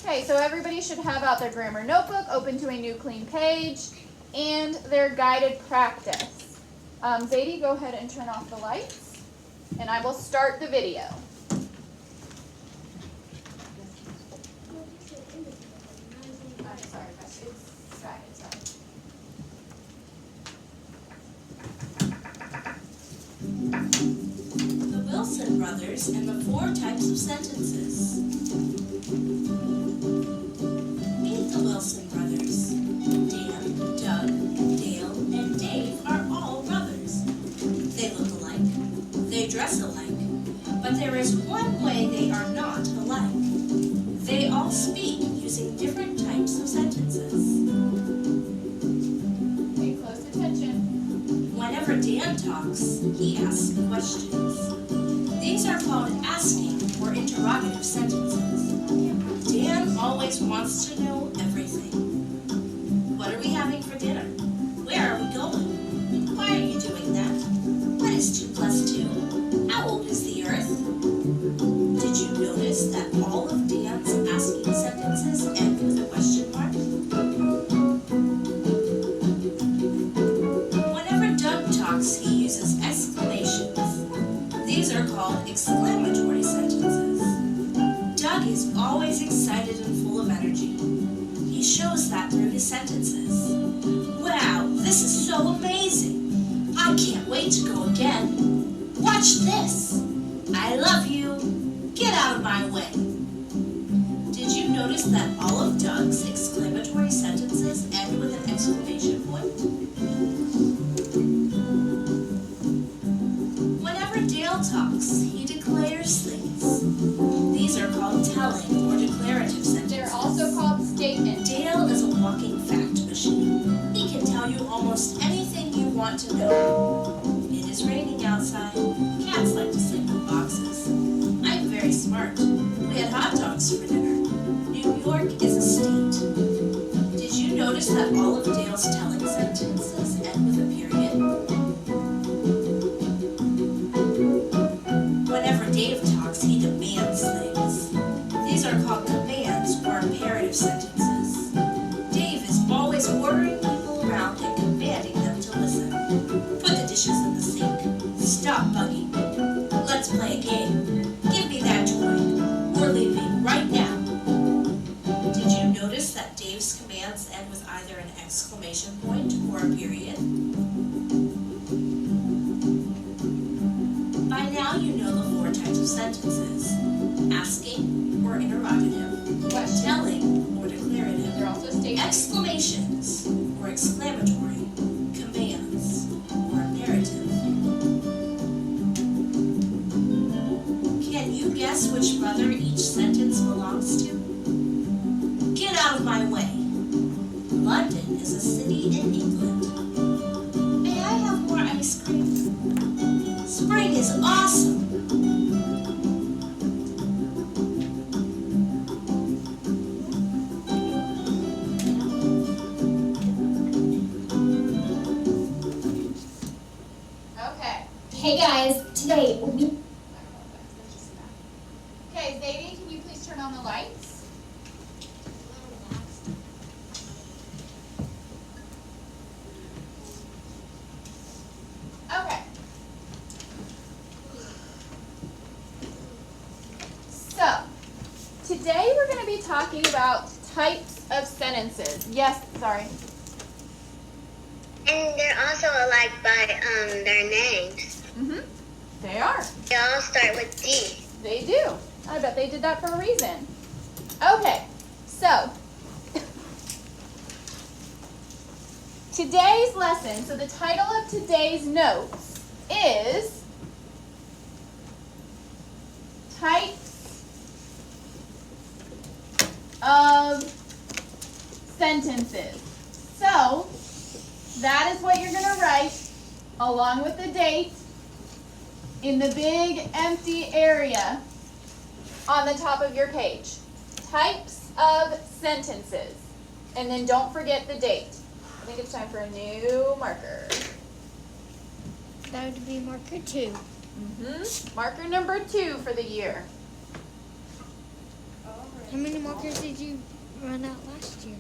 Okay, so everybody should have out their grammar notebook, open to a new clean page, and their guided practice. Zadie, go ahead and turn off the lights, and I will start the video. I'm sorry, it's guided, sorry. The Wilson brothers and the 4 types of sentences. Meet the Wilson brothers. Dan, Doug, Dale, and Dave are all brothers. They look alike. They dress alike. But there is one way they are not alike. They all speak using different types of sentences. Pay close attention. Whenever Dan talks, he asks questions. These are called asking or interrogative sentences. Dan always wants to know everything. What are we having for dinner? Where are we going? Why are you doing that? What is 2 plus 2? How old is the earth? Did you notice that all of Dan's asking sentences end with a question mark? Whenever Doug talks, he uses exclamations. These are called exclamatory sentences. Doug is always excited and full of energy. He shows that through his sentences. Wow, this is so amazing. I can't wait to go again. Watch this. I love you. Get out of my way. Did you notice that all of Doug's exclamatory sentences end with an exclamation point? Whenever Dale talks, he declares things. These are called telling or declarative sentences. They're also called statements. Dale is a walking fact machine. He can tell you almost anything you want to know. It is raining outside. Cats like to sleep in boxes. I'm very smart. We had hot dogs for dinner. New York is a state. Did you notice that all of Dale's telling sentences end with a period? Whenever Dave talks, he demands things. These are called commands or imperative sentences. Dave is always ordering people around and commanding them to listen. Put the dishes in the sink. Stop bugging me. Let's play a game. Give me that toy. We're leaving right now. Did you notice that Dave's commands end with either an exclamation point or a period? By now you know the 4 types of sentences. Asking or interrogative, telling or declarative, They're also statements. exclamations or exclamatory, commands or imperative. Can you guess which brother each sentence belongs to? Get out of my way. London is a city in England. May I have more ice cream? Spring is awesome. Okay. Hey guys, today we Okay, Zadie, can you please turn on the lights? Okay. So, today we're going to be talking about types of sentences. Yes, sorry. And they're also alike by their names. They are. They all start with D. They do. I bet they did that for a reason. Okay, so today's lesson, so the title of today's notes is Types of Sentences. So that is what you're going to write along with the date in the big empty area on the top of your page. Types of sentences. And then don't forget the date. I think it's time for a new marker. that would be marker 2. Marker number 2 for the year. All How many markers did you run out last year?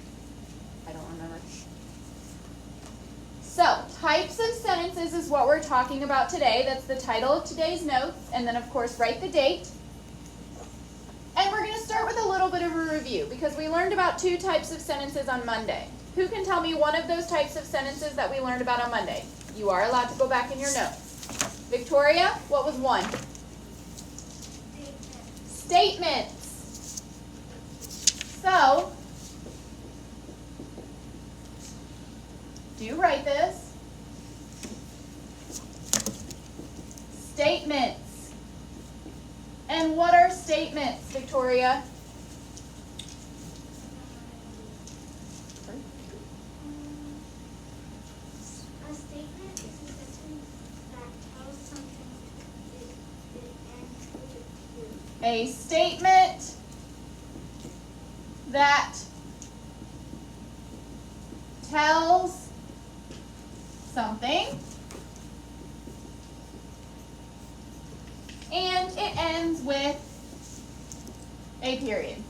I don't remember. So, types of sentences is what we're talking about today. That's the title of today's notes. And then, of course, write the date. And we're going to start with a little bit of a review because we learned about 2 types of sentences on Monday. Who can tell me one of those types of sentences that we learned about on Monday? You are allowed to go back in your notes. Victoria, what was one? Statements. So, do write this. Statements. And what are statements, Victoria? A statement is a sentence that tells something it ends with. A statement that tells something and it ends with a period.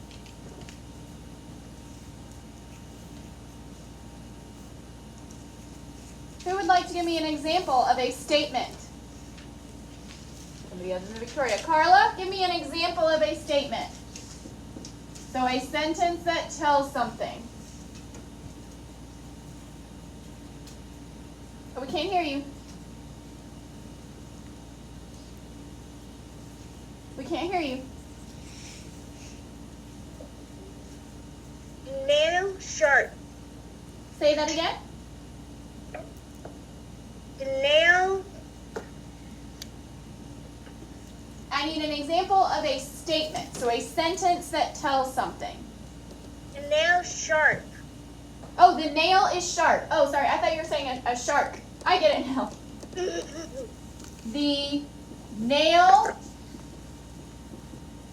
Who would like to give me an example of a statement? Somebody other than Victoria. Carla, give me an example of a statement. So a sentence that tells something. Oh, we can't hear you. We can't hear you. Nail sharp. Say that again. Nail. I need an example of a statement. So a sentence that tells something. Nail sharp. Oh, the nail is sharp. Oh, sorry. I thought you were saying a shark. I get it now. The nail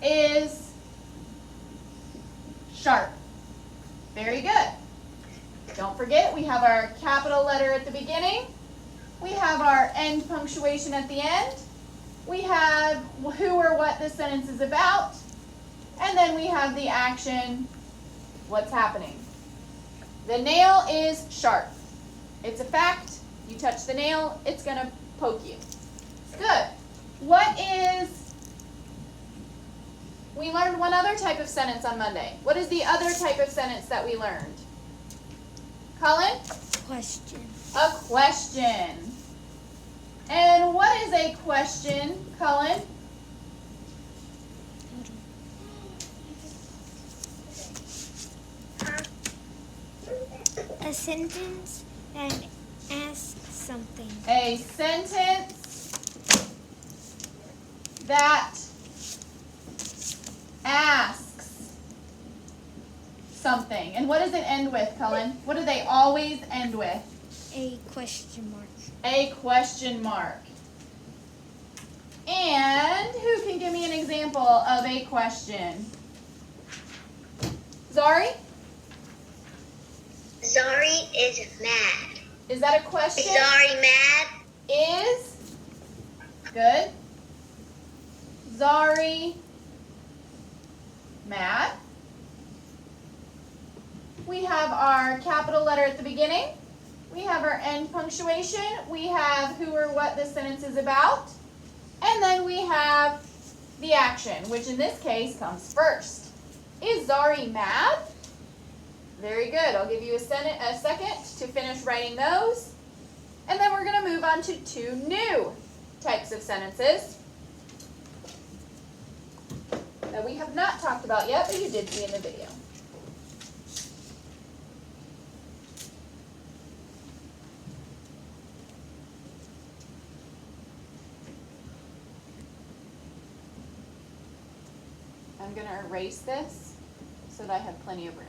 is sharp. Very good. Don't forget, we have our capital letter at the beginning. We have our end punctuation at the end. We have who or what this sentence is about. And then we have the action, what's happening. The nail is sharp. It's a fact. You touch the nail, it's going to poke you. Good. We learned one other type of sentence on Monday. What is the other type of sentence that we learned? Colin? Question. A question. And what is a question, Colin? A sentence that asks something. A sentence that asks something. And what does it end with, Cullen? What do they always end with? A question mark. A question mark. And who can give me an example of a question? Zari? Zari is mad. Is that a Is question? Zari mad? Is good. Zari mad. We have our capital letter at the beginning. We have our end punctuation. We have who or what this sentence is about. And then we have the action, which in this case comes first. Is Zari mad? Very good. I'll give you a second to finish writing those. And then we're going to move on to two new types of sentences that we have not talked about yet, but you did see in the video. I'm going to erase this so that I have plenty of room.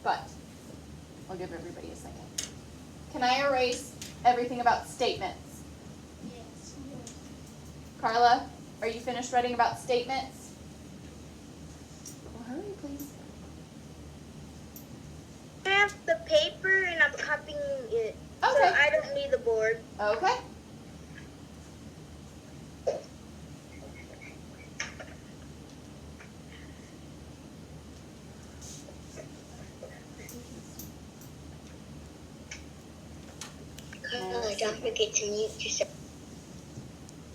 But I'll give everybody a second. Can I erase everything about statements? Yes. Carla, are you finished writing about statements? Well, hurry, please. I have the paper and I'm copying it. So Okay. I don't need the board. Okay. don't forget to mute yourself.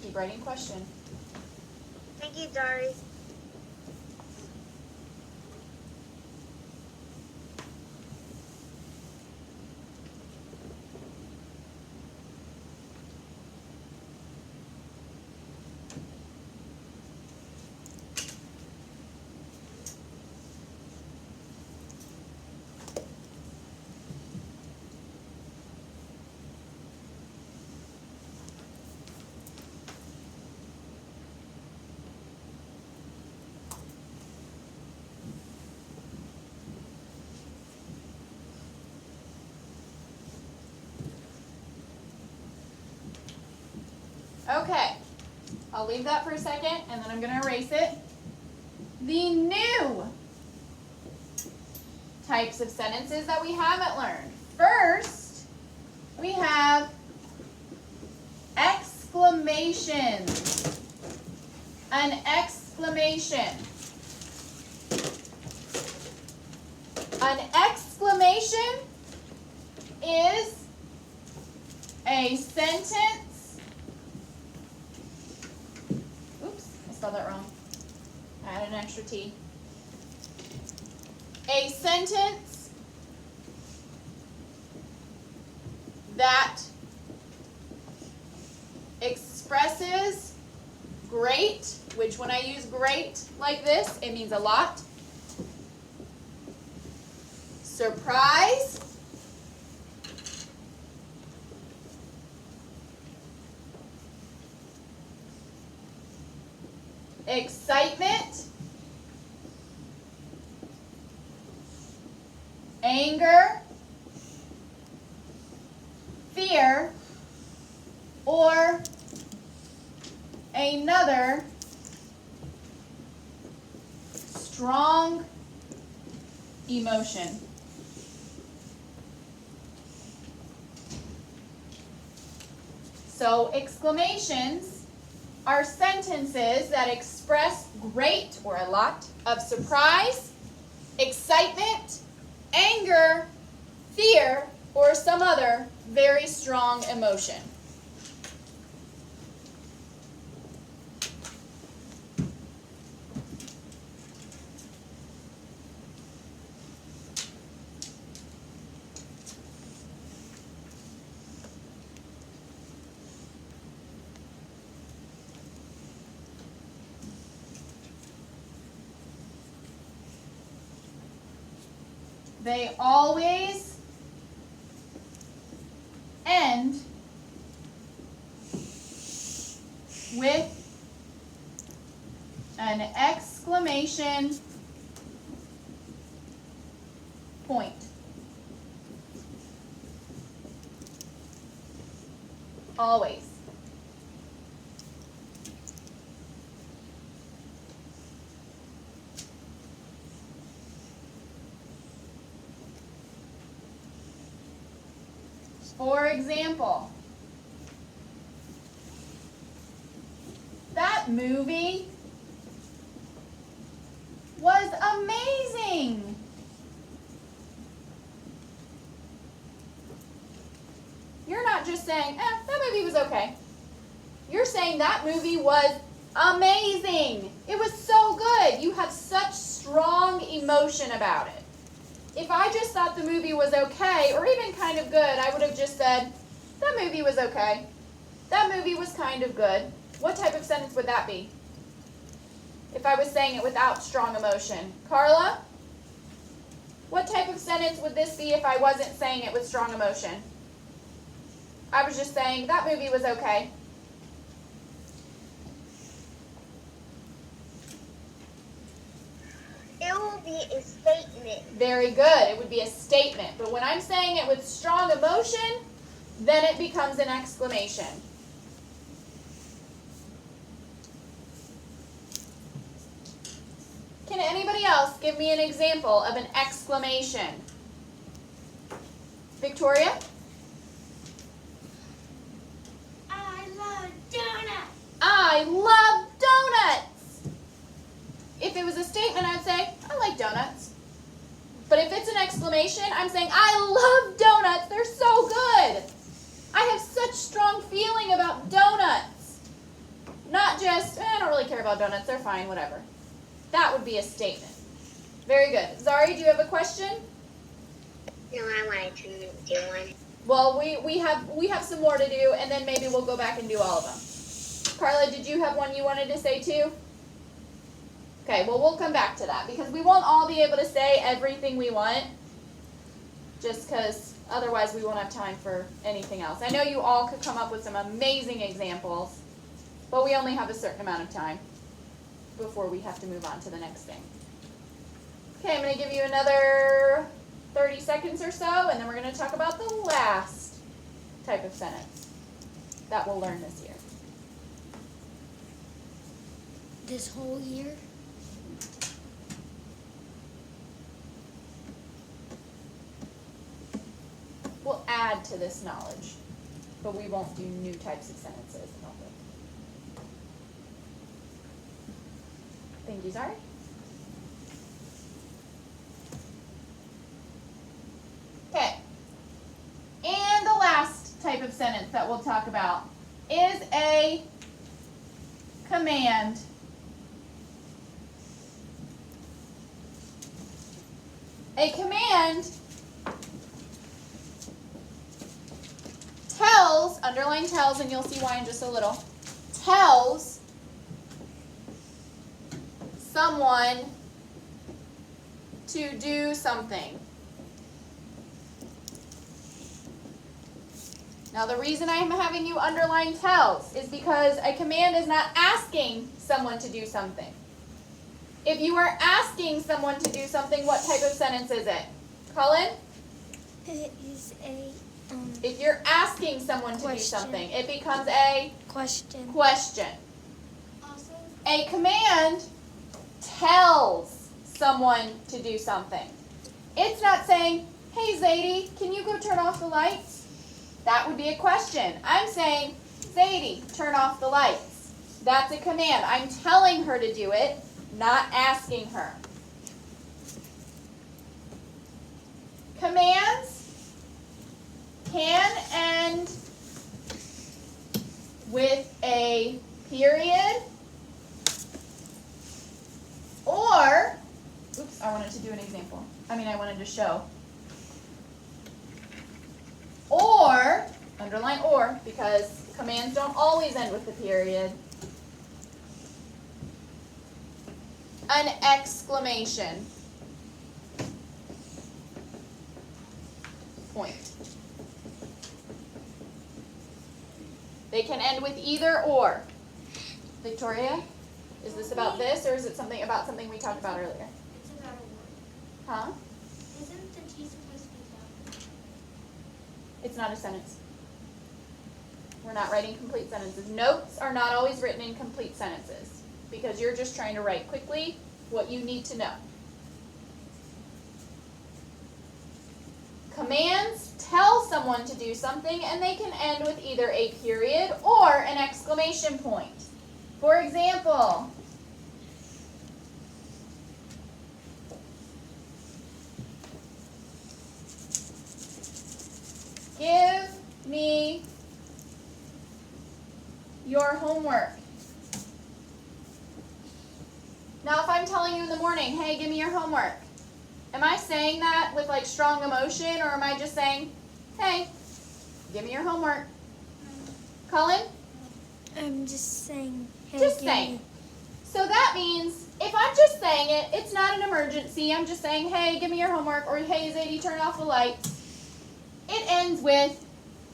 Keep writing question. Thank you, Dari. Okay, I'll leave that for a second and then I'm going to erase it. The new types of sentences that we haven't learned. First, we have exclamations. An exclamation. An exclamation is a sentence. Oops, I spelled that wrong. I added an extra T. A sentence that expresses great, which when I use great like this, it means a lot. Surprise. Excitement. Anger. Fear. Or another strong emotion. So exclamations are sentences that express great or a lot of surprise, excitement, anger, fear, or some other very strong emotion. They always end with an exclamation point. Always. For example, that movie was amazing. You're not just saying, that movie was okay. You're saying that movie was amazing. It was so good. You have such strong emotion about it. If I just thought the movie was okay, or even kind of good, I would have just said, that movie was okay. That movie was kind of good. What type of sentence would that be? If I was saying it without strong emotion. Carla? What type of sentence would this be if I wasn't saying it with strong emotion? I was just saying, that movie was okay. It will be a statement. Very good. It would be a statement. But when I'm saying it with strong emotion, then it becomes an exclamation. Can anybody else give me an example of an exclamation? Victoria? I love donuts. I love donuts. If it was a statement, I'd say, I like donuts. But if it's an exclamation, I'm saying, I love donuts. They're so good. I have such feeling about donuts. Not just, I don't really care about donuts, they're fine, whatever. That would be a statement. Very good. Zari, do you have a question? No, I wanted to do one. Well, we have some more to do, and then maybe we'll go back and do all of them. Carla, did you have one you wanted to say too? Okay, well, we'll come back to that because we won't all be able to say everything we want just because otherwise we won't have time for anything else. I know you all could come up with some amazing examples, but we only have a certain amount of time before we have to move on to the next thing. Okay, I'm going to give you another 30 seconds or so, and then we're going to talk about the last type of sentence that we'll learn this year. This whole year? We'll add to this knowledge, but we won't do new types of sentences, I don't think. Thank you, Zari. Okay. And the last type of sentence that we'll talk about is a command. A command tells, underline tells, and you'll see why in just a little, tells someone to do something. Now the reason I'm having you underline tells is because a command is not asking someone to do something. If you are asking someone to do something, what type of sentence is it? Colin? It is a If you're asking someone to do Question. something, it becomes a question. question. Also, A command tells someone to do something. It's not saying, hey Zadie, can you go turn off the lights? That would be a question. I'm saying, Zadie, turn off the lights. That's a command. I'm telling her to do it, not asking her. Commands can end with a period or, oops, I wanted to do an example. I wanted to show. Or, underline or, because commands don't always end with a period. An exclamation point. They can end with either or. Victoria, is this about this or is it something about something we talked about earlier? it's about a word. Huh? Isn't the T supposed to be down? It's not a sentence. We're not writing complete sentences. Notes are not always written in complete sentences because you're just trying to write quickly what you need to know. Commands tell someone to do something and they can end with either a period or an exclamation point. For example, give me your homework. Now, if I'm telling you in the morning, hey, give me your homework, am I saying that with like strong emotion or am I just saying, hey, give me your homework? Colin? I'm just saying. Hey, Just give saying. me- So that means if I'm just saying it, it's not an emergency. I'm just saying, hey, give me your homework, or hey, Zadie, turn off the lights. It ends with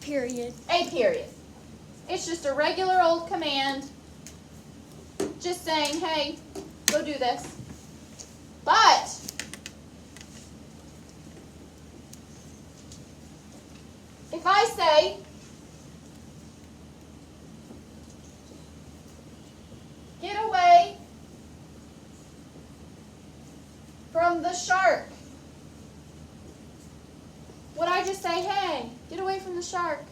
Period. a period. It's just a regular old command, just saying, hey, go do this. But if I say, get away from the shark, would I just say, hey, get away from the shark?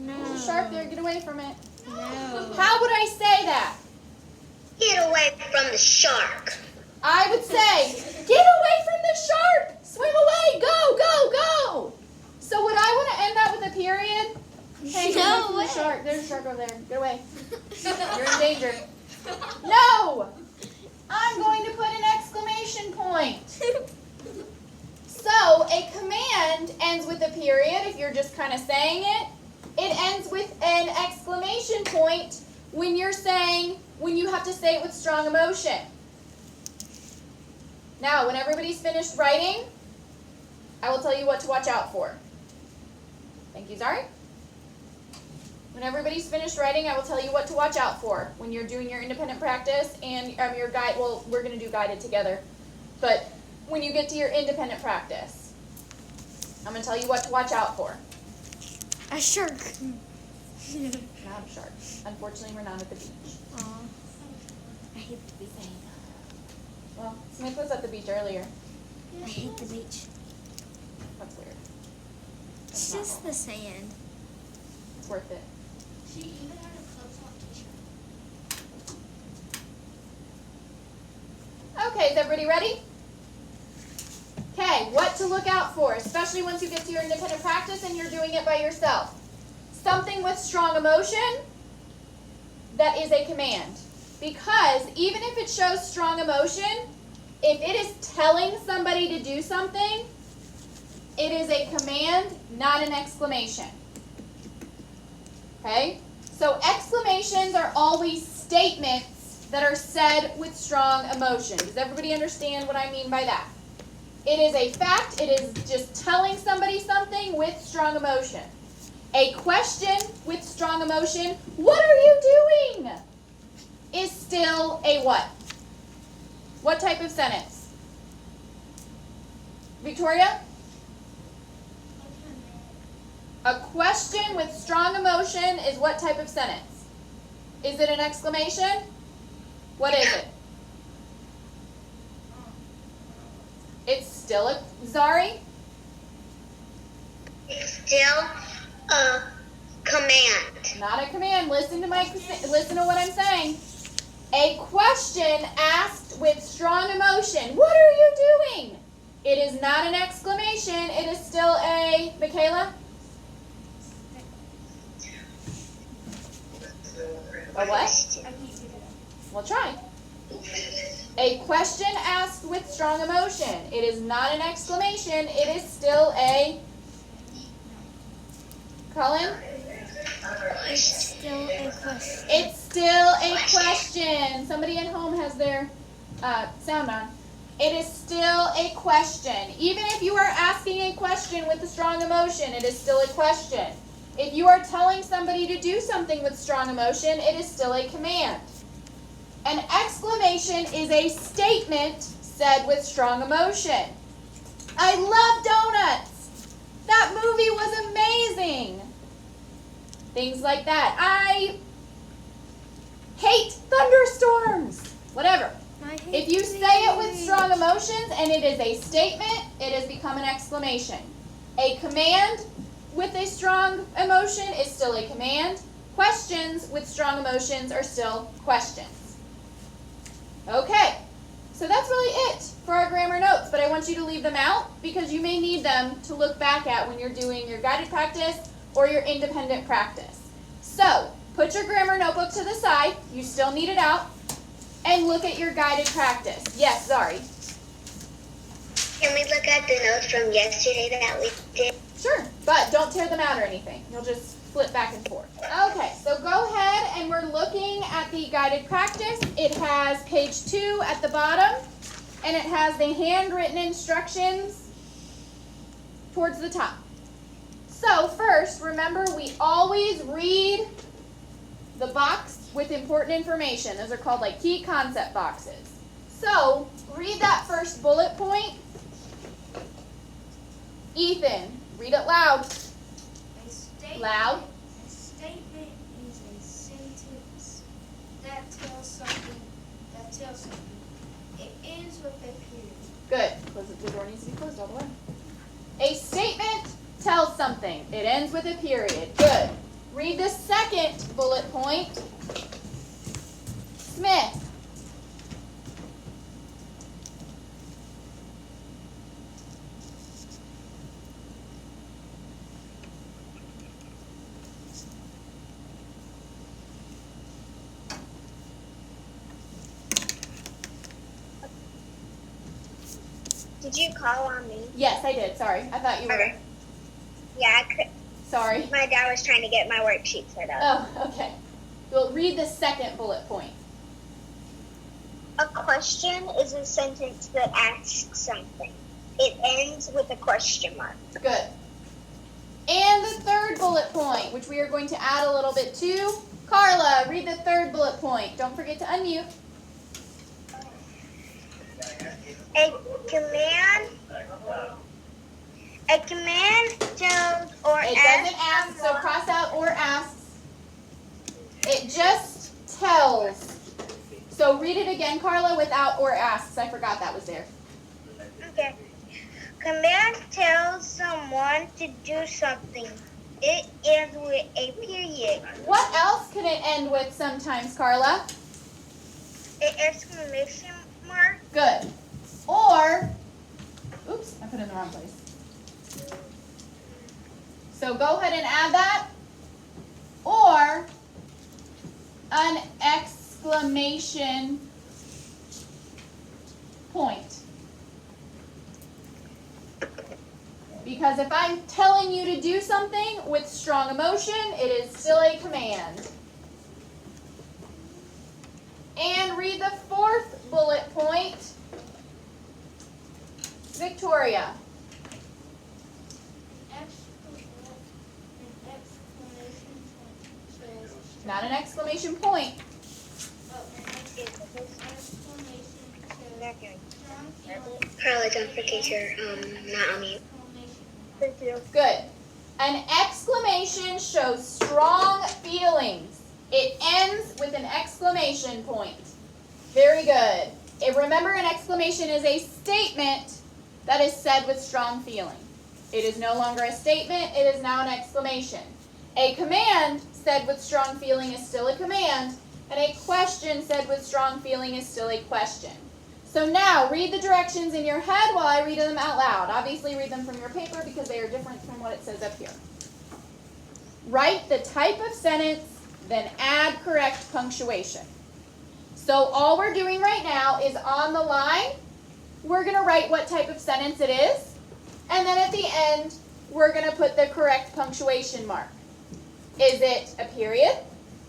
No. There's a shark there, get away from it. No. How would I say that? Get away from the shark. I would say, get away from the shark! Swim away! Go, go, go! So would I want to end that with a period? Hey, get away No from the way. shark. There's a just kind of saying it. It ends with an exclamation point when you have to say it with strong emotion. Now, when everybody's finished writing, I will tell you what to watch out for. Thank you, Zari. When everybody's finished writing, I will tell you what to watch out for when you're doing your independent practice and your guide. Well, we're going to do guided together. But when you get to your independent practice, I'm going to tell you what to watch out for. A shark. Not a shark. Unfortunately, we're not at the beach. Aw. I hate the beach. Well, Smith was at the beach earlier. I hate the beach. That's weird. It's That's not just cool. the sand. It's worth it. She even had a close-up t-shirt. Okay, is everybody ready? Okay, what to look out for, especially once you get to your independent practice and you're doing it by yourself. Something with strong emotion that is a command. Because even if it shows strong emotion, if it is telling somebody to do something, it is a command, not an exclamation. Okay? So exclamations are always statements that are said with strong emotion. Does everybody understand what I mean by that? It is a fact. It is just telling somebody something with strong emotion. A question with strong emotion, what are you doing? Is still a what? What type of sentence? Victoria? A question with strong emotion is what type of sentence? Is it an exclamation? What is it? It's still a, Zari? It's still a command. Not a command. Listen to what I'm saying. A question asked with strong emotion. What are you doing? It is not an exclamation. It is still a, Michaela? A what? Well, try. A question asked with strong emotion. It is not an exclamation. It is still a, Colin? It's still a question. It's still a question. Somebody at home has their sound on. It is still a question. Even if you are asking a question with a strong emotion, it is still a question. If you are telling somebody to do something with strong emotion, it is still a command. An exclamation is a statement said with strong emotion. I love donuts. That movie was amazing. Things like that. I hate thunderstorms. Whatever. If you say it with strong emotions and it is a statement, it has become an exclamation. A command with a strong emotion is still a command. Questions with strong emotions are still questions. Okay, so that's really it for our grammar notes, but I want you to leave them out because you may need them to look back at when you're doing your guided practice or your independent practice. So, put your grammar notebook to the side, you still need it out, and look at your guided practice. Yes, Zari. Can we look at the notes from yesterday that we did? Sure, but don't tear them out or anything. You'll just flip back and forth. Okay, so go ahead and we're looking at the guided practice. It has page 2 at the bottom, and it has the handwritten instructions towards the top. So first, remember we always read the box with important information. Those are called like key concept boxes. So read that first bullet point. Ethan, read it loud. Loud. A statement is a sentence that tells something. It ends with a period. Good. The door needs to be closed all the way. A statement tells something. It ends with a period. Good. Read the second bullet point. Smith. Did you call on me? Yes, I did. Sorry. I thought you were. Yeah, Sorry. My dad was trying to get my worksheet set up. Oh, okay. Well, read the second bullet point. A question is a sentence that asks something. It ends with a question mark. Good. And the third bullet point, which we are going to add a little bit to. Carla, read the third bullet point. Don't forget to unmute. A command tells or It asks doesn't ask, so someone- cross out or asks. It just tells. So read it again, Carla, without or asks. I forgot that was there. Okay. Command tells someone to do something. It ends with a period. What else can it end with sometimes, Carla? An exclamation mark. Good. Or, oops, I put it in the wrong place. So go ahead and add that. Or an exclamation point. Because if I'm telling you to do something with strong emotion, it is still a command. And read the fourth bullet point. Victoria. Not an exclamation point. Carla, don't forget your not on mute. Thank you. Good. An exclamation shows strong feelings. It ends with an exclamation point. Very good. And remember, an exclamation is a statement that is said with strong feeling. It is no longer a statement, it is now an exclamation. A command said with strong feeling is still a command, and a question said with strong feeling is still a question. So now, read the directions in your head while I read them out loud. Obviously, read them from your paper because they are different from what it says up here. Write the type of sentence, then add correct punctuation. So all we're doing right now is on the line, we're going to write what type of sentence it is, and then at the end, we're going to put the correct punctuation mark. Is it a period,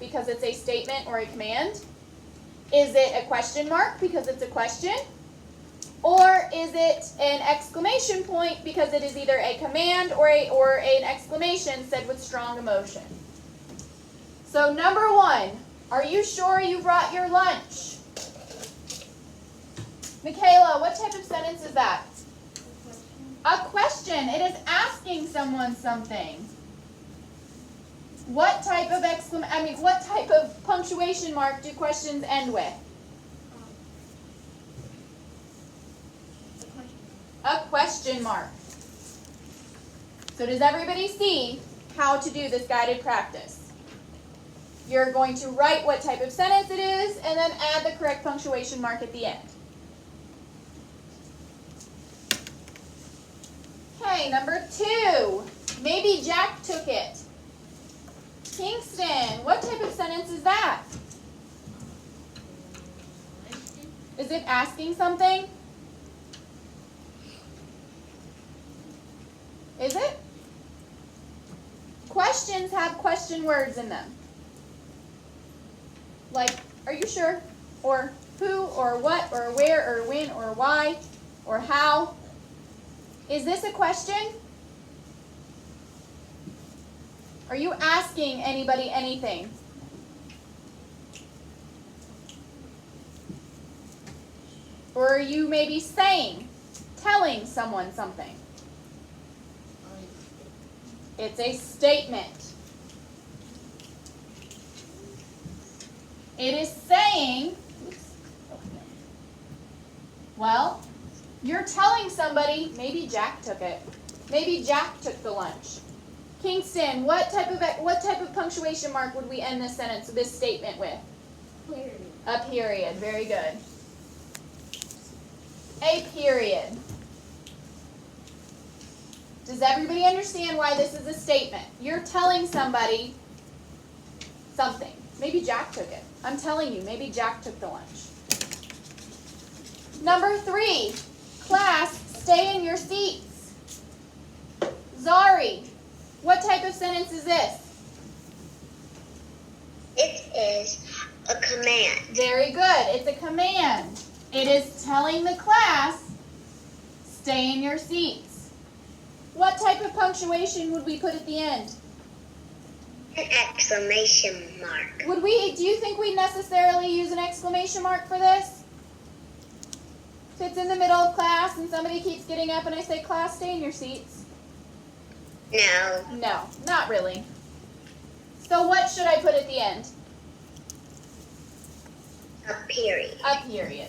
because it's a statement or a command? Is it a question mark, because it's a question? Or is it an exclamation point, because it is either a command or an exclamation said with strong emotion? So number 1, are you sure you brought your lunch? Michaela, what type of sentence is that? A question. It is asking someone something. What type of what type of punctuation mark do questions end with? A question mark. So does everybody see how to do this guided practice? You're going to write what type of sentence it is and then add the correct punctuation mark at the end. Okay, number 2. Maybe Jack took it. Kingston, what type of sentence is that? Is it asking something? Is it? Questions have question words in them. Like, are you sure? Or who, or what, or where, or when, or why, or how. Is this a question? Are you asking anybody anything? Or are you maybe telling someone something? It's a statement. It is saying, well, you're telling somebody, maybe Jack took it. Maybe Jack took the lunch. Kingston, what type of punctuation mark would we end this sentence, this statement with? Period. A period. Very good. A period. Does everybody understand why this is a statement? You're telling somebody something. Maybe Jack took it. I'm telling you, maybe Jack took the lunch. Number 3, class, stay in your seats. Zari, What type of sentence is this? It is a command. Very good. It's a command. It is telling the class, stay in your seats. What type of punctuation would we put at the end? An exclamation mark. Do you think we necessarily use an exclamation mark for this? If it's in the middle of class and somebody keeps getting up and I say, class, stay in your seats. No. No, not really. So what should I put at the end? A period. A period.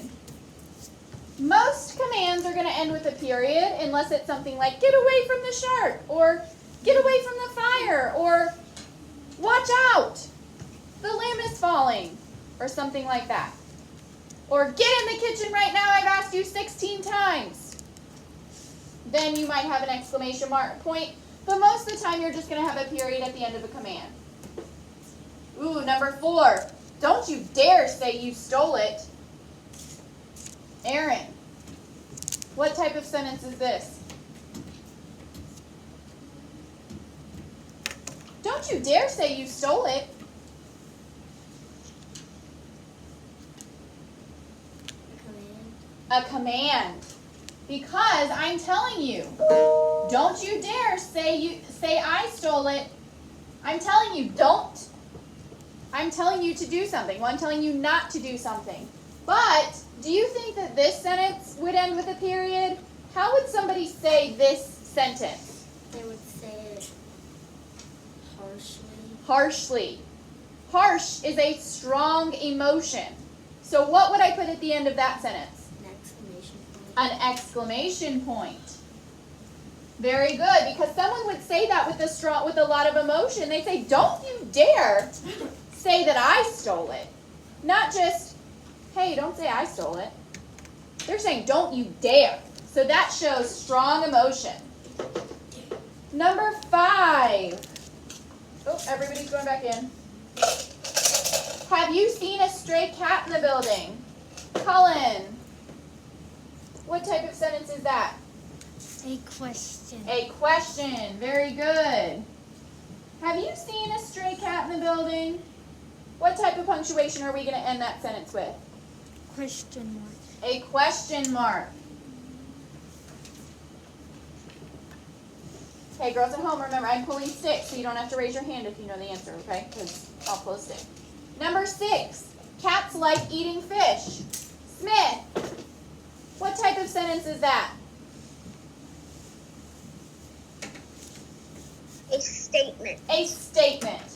Most commands are going to end with a period unless it's something like get away from the shark or get away from the fire or watch out, the limb is falling or something like that. Or get in the kitchen right now, I've asked you 16 times. Then you might have an exclamation mark point, but most of the time you're just going to have a period at the end of a command. Ooh, number 4. Don't you dare say you stole it. Aaron, what type of sentence is this? Don't you dare say you stole it. A command. Because I'm telling you, don't you dare say I stole it. I'm telling you, don't. I'm telling you to do something. Well, I'm telling you not to do something. But do you think that this sentence would end with a period? How would somebody say this sentence? They would say it harshly. Harshly. Harsh is a strong emotion. So what would I put at the end of that sentence? An exclamation point. An exclamation point. Very good, because someone would say that with a lot of emotion. They say, "Don't you dare say that I stole it." Not just, "Hey, don't say I stole it." They're saying, "Don't you dare." So that shows strong emotion. Number 5. Oh, everybody's going back in. Have you seen a stray cat in the building? Cullen. What type of sentence is that? A question. A question. Very good. Have you seen a stray cat in the building? What type of punctuation are we going to end that sentence with? Question mark. A question mark. Okay, girls at home, remember, I'm pulling sticks, so you don't have to raise your hand if you know the answer, okay? Because I'll pull a stick. Number 6. Cats like eating fish. Smith. What type of sentence is that? A statement. A statement.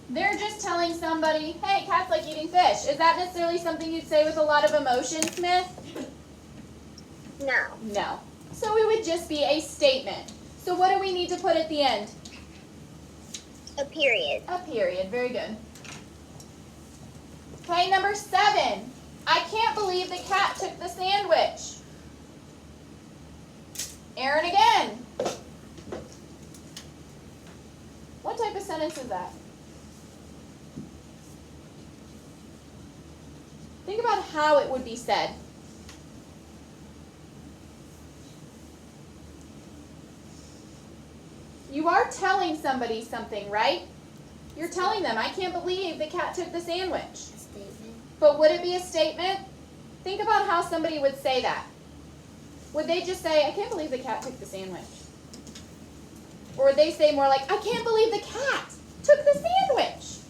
They're just telling somebody, hey, cats like eating fish. Is that necessarily something you'd say with a lot of emotion, Smith? No. No. So it would just be a statement. So what do we need to put at the end? A period. A period. Very good. Okay, number 7. I can't believe the cat took the sandwich. Aaron again. What type of sentence is that? Think about how it would be said. You are telling somebody something, right? You're telling them, I can't believe the cat took the sandwich. A statement. But would it be a statement? Think about how somebody would say that. Would they just say, I can't believe the cat took the sandwich? Or would they say more like, I can't believe the cat took the sandwich?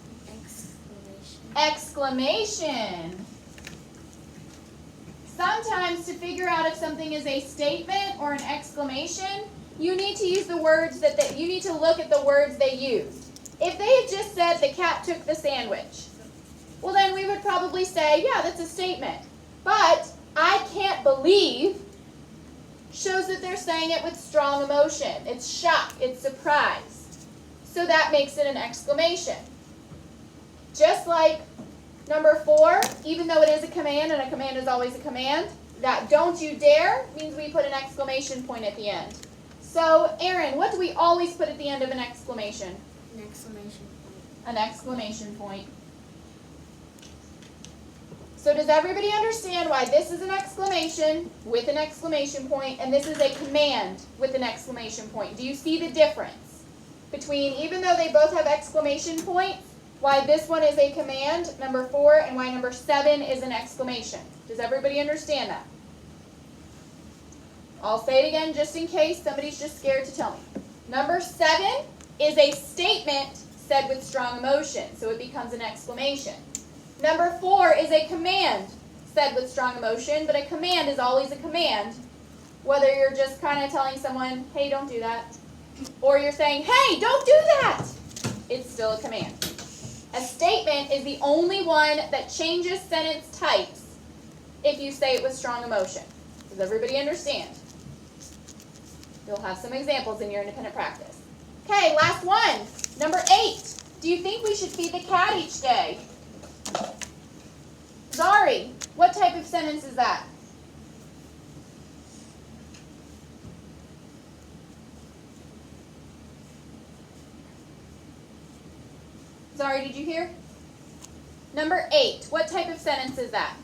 Exclamation. Exclamation. Sometimes to figure out if something is a statement or an exclamation, you need to use the words you need to look at the words they use. If they had just said the cat took the sandwich, well then we would probably say, yeah, that's a statement. But I can't believe shows that they're saying it with strong emotion. It's shock, it's surprise. So that makes it an exclamation. Just like number 4, even though it is a command and a command is always a command, that don't you dare means we put an exclamation point at the end. So, Aaron, what do we always put at the end of an exclamation? An exclamation point. An exclamation point. So does everybody understand why this is an exclamation with an exclamation point and this is a command with an exclamation point? Do you see the difference between, even though they both have exclamation points, why this one is a command, number 4, and why number 7 is an exclamation? Does everybody understand that? I'll say it again just in case somebody's just scared to tell me. Number 7 is a statement said with strong emotion, so it becomes an exclamation. Number 4 is a command said with strong emotion, but a command is always a command, whether you're just kind of telling someone, hey, don't do that, or you're saying, hey, don't do that. It's still a command. A statement is the only one that changes sentence types if you say it with strong emotion. Does everybody understand? You'll have some examples in your independent practice. Okay, last one. Number 8. Do you think we should feed the cat each day? Zari, what type of sentence is that? Zari, did you hear? Number 8, what type of sentence is that?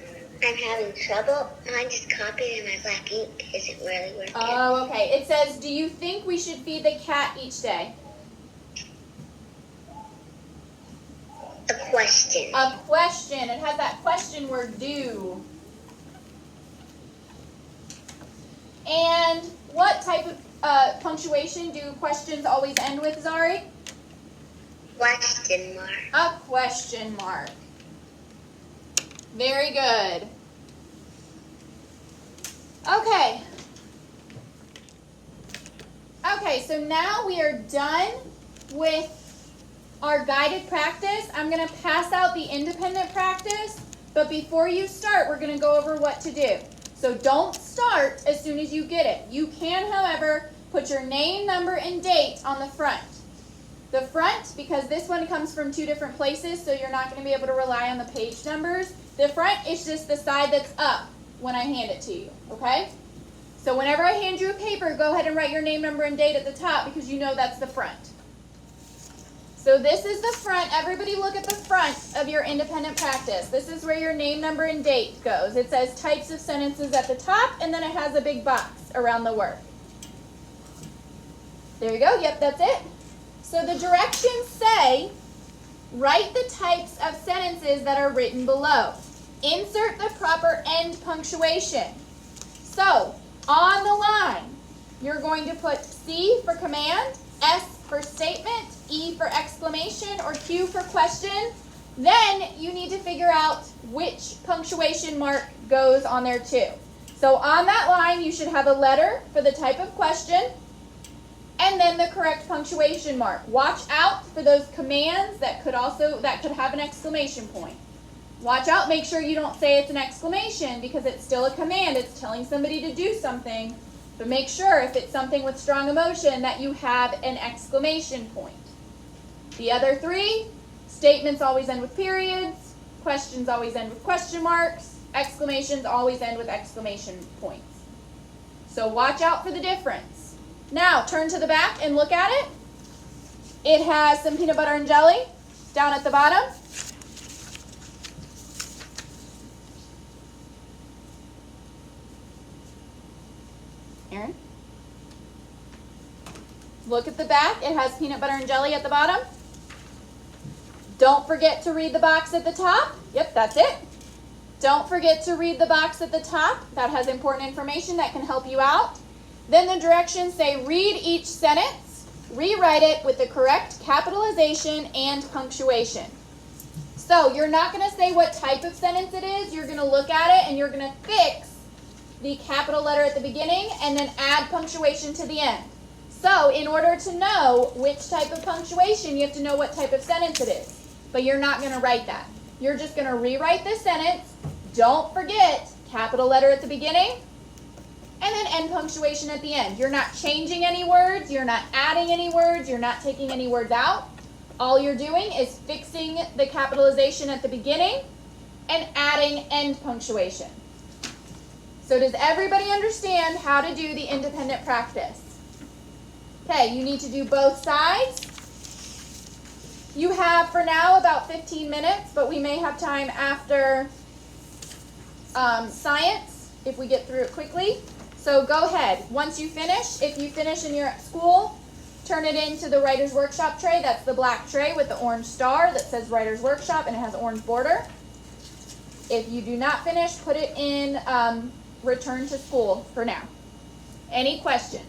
I'm having trouble. I just copied and my black ink isn't really working. Oh, okay. It says, do you think we should feed the cat each day? A question. A question. It has that question word, do. And what type of punctuation do questions always end with, Zari? Question mark. A question mark. Very good. Okay. Okay, so now we are done with our guided practice. I'm going to pass out the independent practice, but before you start, we're going to go over what to do. So don't start as soon as you get it. You can, however, put your name, number, and date on the front. The front, because this one comes from 2 different places, so you're not going to be able to rely on the page numbers. The front is just the side that's up when I hand it to you, okay? So whenever I hand you a paper, go ahead and write your name, number, and date at the top because you know that's the front. So this is the front. Everybody look at the front of your independent practice. This is where your name, number, and date goes. It says types of sentences at the top, and then it has a big box around the word. There you go. Yep, that's it. So the directions say, write the types of sentences that are written below. Insert the proper end punctuation. So, on the line, you're going to put C for command, S for statement, E for exclamation, or Q for question. Then you need to figure out which punctuation mark goes on there too. So on that line, you should have a letter for the type of question, and then the correct punctuation mark. Watch out for those commands that could have an exclamation point. Watch out, make sure you don't say it's an exclamation because it's still a command. It's telling somebody to do something. But make sure if it's something with strong emotion that you have an exclamation point. The other 3, statements always end with periods, questions always end with question marks, exclamations always end with exclamation points. So watch out for the difference. Now, turn to the back and look at it. It has some peanut butter and jelly down at the bottom. Aaron? Look at the back. It has peanut butter and jelly at the bottom. Don't forget to read the box at the top. Yep, that's it. Don't forget to read the box at the top. That has important information that can help you out. Then the directions say read each sentence, rewrite it with the correct capitalization and punctuation. So you're not going to say what type of sentence it is. You're going to look at it and you're going to fix the capital letter at the beginning and then add punctuation to the end. So in order to know which type of punctuation, you have to know what type of sentence it is. But you're not going to write that. You're just going to rewrite this sentence. Don't forget capital letter at the beginning and then end punctuation at the end. You're not changing any words. You're not adding any words. You're not taking any words out. All you're doing is fixing the capitalization at the beginning and adding end punctuation. So does everybody understand how to do the independent practice? Okay, you need to do both sides. You have for now about 15 minutes, but we may have time after science if we get through it quickly. So go ahead. Once you finish, if you finish and you're at school, turn it into the Writer's Workshop tray. That's the black tray with the orange star that says Writer's Workshop and it has orange border. If you do not finish, put it in return to school for now. Any questions?